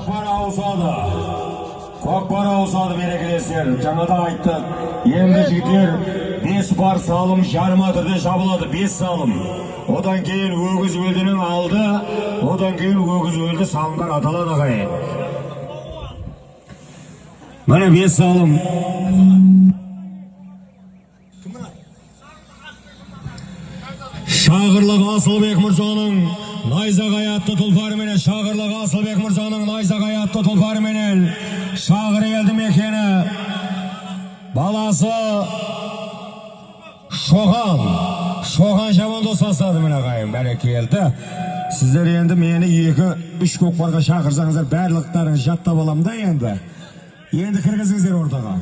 Көкпар ауысады. Көкпар ауысады берекелесер. Жаңада айттық. Енді жігіттер 5 бар салым жарма түрде жабылады. 5 салым. Одан кейін өгіз өлдінің алды. Одан кейін өгіз өлді салымдар аталады ағайын. Міне 5 салым. Шағырлық Асылбек Мырзаның найзағай атты тұлпарыменен, Шағырлық Асылбек Мырзаның найзағай атты тұлпарыменен Шағыр елді мекені баласы Шоған жаманды сасады мен ағайын, бәрекелді. Сіздер енді мені 2-3 көкпарға шақырсаңыздар барлықтарың жаттап аламын да енді. Енді кіргізіңіздер ортаға.